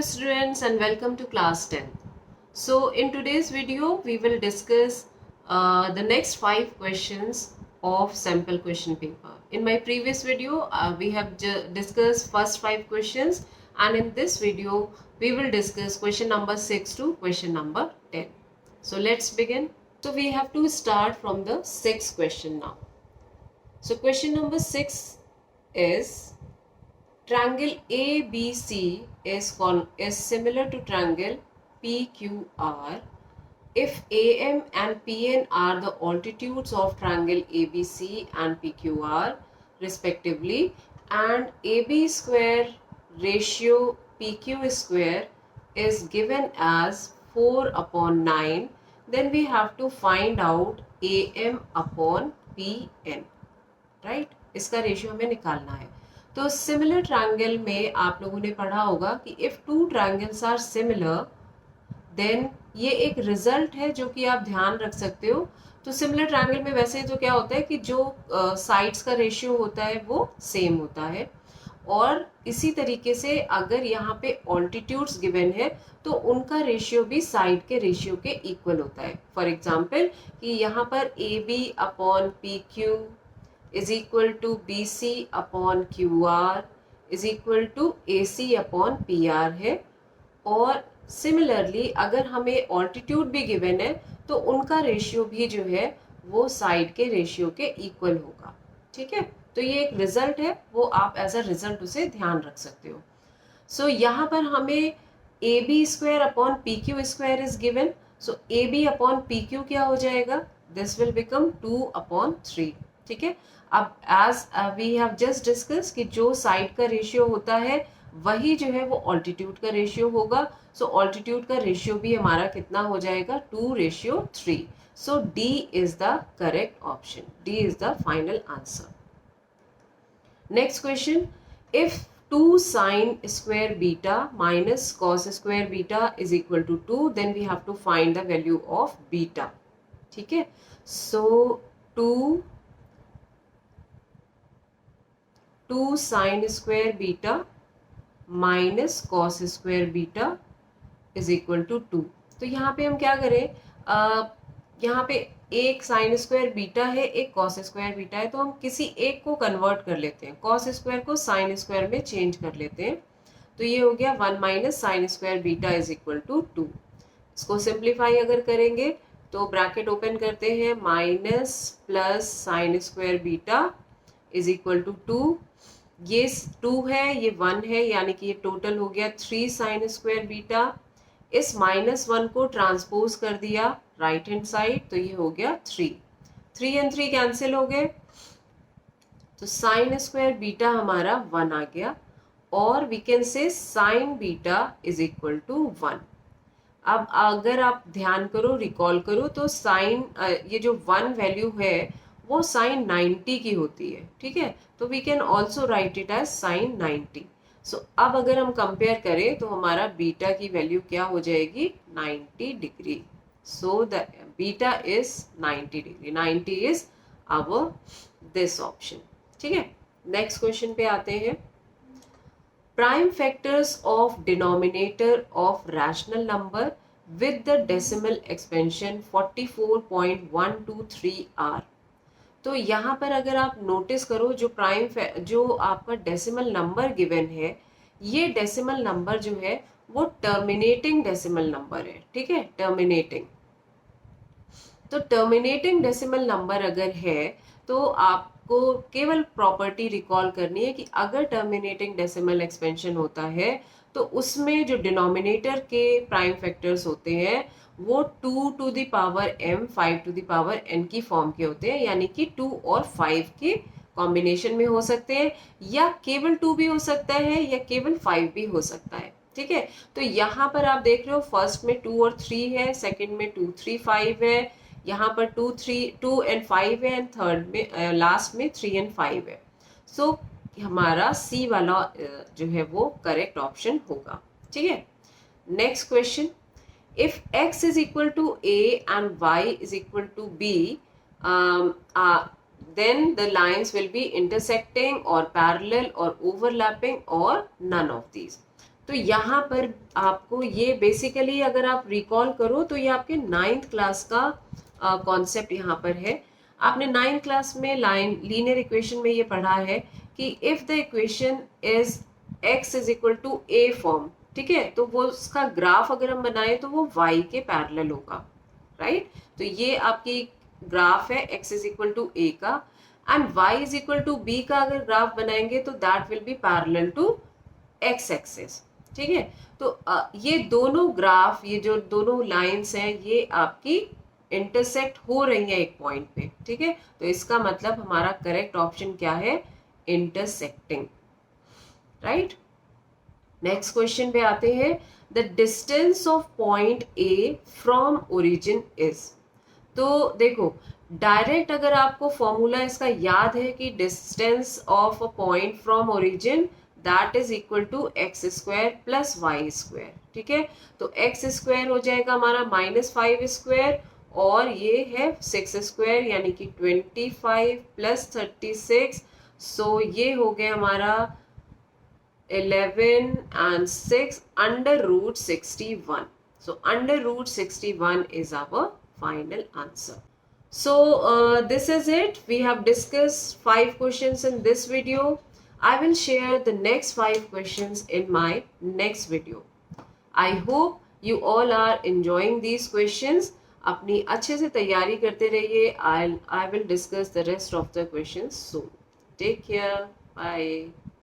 students and welcome to class 10. So in today's video we will discuss the next 5 questions of sample question paper. In my previous video we have discussed first 5 questions, and in this video we will discuss question number 6 to question number 10. So let's begin. So we have to start from the 6th question now. So question number 6 is, triangle ABC is similar to triangle PQR if AM and PN are the altitudes of triangle ABC and PQR respectively, and AB square ratio PQ square is given as 4/9, then we have to find out AM upon PN, right इसका ratio हमें निकालना है. तो similar triangle में आप लोगों ने पढ़ा होगा कि if two triangles are similar then ये एक रिजल्ट है जो कि आप ध्यान रख सकते हो. तो सिमिलर ट्रायंगल में वैसे तो क्या होता है कि जो साइड्स का रेशियो होता है वो सेम होता है, और इसी तरीके से अगर यहाँ पे ऑल्टीट्यूड्स गिवन है तो उनका रेशियो भी साइड के रेशियो के इक्वल होता है. फॉर एग्जाम्पल कि यहाँ पर A B upon P Q is equal to BC upon QR is equal to AC upon PR है. और सिमिलरली अगर हमें ऑल्टीट्यूड भी गिवन है तो उनका रेशियो भी जो है वो साइड के रेशियो के इक्वल होगा. ठीक है, तो ये एक रिजल्ट है, वो आप एज अ रिजल्ट उसे ध्यान रख सकते हो. सो यहाँ पर हमें A B square upon P Q square is given. So A B upon P Q क्या हो जाएगा, दिस विल बिकम 2/3. ठीक है, अब as we have just discuss कि जो साइड का रेशियो होता है वही जो है वो ऑल्टीट्यूड का रेशियो होगा. सो ऑल्टीट्यूड का रेशियो भी हमारा कितना हो जाएगा, 2:3. So D is the correct option, D is the final answer. Next question, if 2 sin square beta minus cos square beta is equal to 2, then we have to find the value of beta. ठीक है, सो 2 sin square beta minus cos square beta is equal to 2. तो यहाँ पे हम क्या करें, यहाँ पे एक sin square beta है, एक cos square beta है, तो हम किसी एक को कन्वर्ट कर लेते हैं, cos square को sin square में चेंज कर लेते हैं. तो ये हो गया 1 minus sine square beta is equal to 2. इसको सिंप्लीफाई अगर करेंगे तो ब्रैकेट ओपन करते हैं, minus plus sine square beta is equal to 2. ये 2 है, ये 1 है, यानी कि ये टोटल हो गया 3 साइन स्क्वायर बीटा. इस -1 को ट्रांसपोज कर दिया राइट हैंड साइड, तो ये हो गया 3. 3 and 3 कैंसिल हो गए, तो साइन स्क्वायर बीटा हमारा 1 आ गया, और we can say sine beta is equal to 1. अब अगर आप ध्यान करो, रिकॉल करो, तो साइन ये जो 1 वैल्यू है वो साइन 90 की होती है. ठीक है, तो we can also write it as sine 90. So अब अगर हम कंपेयर करें तो हमारा बीटा की वैल्यू क्या हो जाएगी, 90 degree. So the beta is 90 degree, 90 is our this option. ठीक है, नेक्स्ट क्वेश्चन पे आते हैं. Prime factors of denominator of rational number with the decimal expansion 44.123 are. तो यहाँ पर अगर आप नोटिस करो, जो आपका डेसिमल नंबर गिवन है, ये डेसिमल नंबर जो है वो टर्मिनेटिंग डेसिमल नंबर है. ठीक है, टर्मिनेटिंग. तो टर्मिनेटिंग डेसिमल नंबर अगर है तो आपको केवल प्रॉपर्टी रिकॉल करनी है कि अगर टर्मिनेटिंग डेसिमल एक्सपेंशन होता है तो उसमें जो डिनोमिनेटर के प्राइम फैक्टर्स होते हैं वो 2 to the power m 5 to the power n की फॉर्म के होते हैं, यानी कि 2 और 5 के कॉम्बिनेशन में हो सकते हैं, या केवल 2 भी हो सकता है या केवल 5 भी हो सकता है. ठीक है, तो यहाँ पर आप देख रहे हो फर्स्ट में 2 और 3 है, सेकंड में 2 3 5 है, यहाँ पर 2 and 5 है, एंड थर्ड में लास्ट में 3 and 5 है. सो हमारा सी वाला जो है वो करेक्ट ऑप्शन होगा. ठीक है, next question, if x is equal to a and y is equal to b, then the lines will be intersecting or parallel or overlapping or none of these. तो यहाँ पर आपको ये बेसिकली अगर आप रिकॉल करो तो ये आपके 9th क्लास का कॉन्सेप्ट यहाँ पर है। आपने 9th क्लास में लाइन लीनियर इक्वेशन में ये पढ़ा है कि if the equation is x is equal to a form, ठीक है, तो वो उसका ग्राफ अगर हम बनाए तो वो y के पैरेलल होगा, राइट। तो ये आपकी ग्राफ है x is equal to a का, and y is equal to b का अगर ग्राफ बनाएंगे तो that will be parallel to x axis, ठीक है। तो ये दोनों ग्राफ, ये जो दोनों लाइंस हैं, ये आपकी इंटरसेक्ट हो रही हैं एक पॉइंट पे, ठीक है। तो इसका मतलब हमारा करेक्ट ऑप्शन क्या है, इंटरसेक्टिंग, राइट। नेक्स्ट क्वेश्चन पे आते हैं, the distance of point A from origin is. तो देखो, डायरेक्ट अगर आपको फॉर्मूला इसका याद है कि distance of a point from origin that is equal to X square plus Y square, ठीक है। तो एक्स स्क्वायर हो जाएगा हमारा -5 स्क्वायर, और ये है 6 स्क्वायर यानी कि 25 प्लस 36, सो ये हो गया हमारा 11 and 6 under root 61. So under root 61 is our final answer. So this is it. We have discussed 5 questions in this video. I will share the next 5 questions in my next video. I hope you all are enjoying these questions. अपनी अच्छे से तैयारी करते रहिए. I will discuss the rest of the questions soon. Take care. Bye.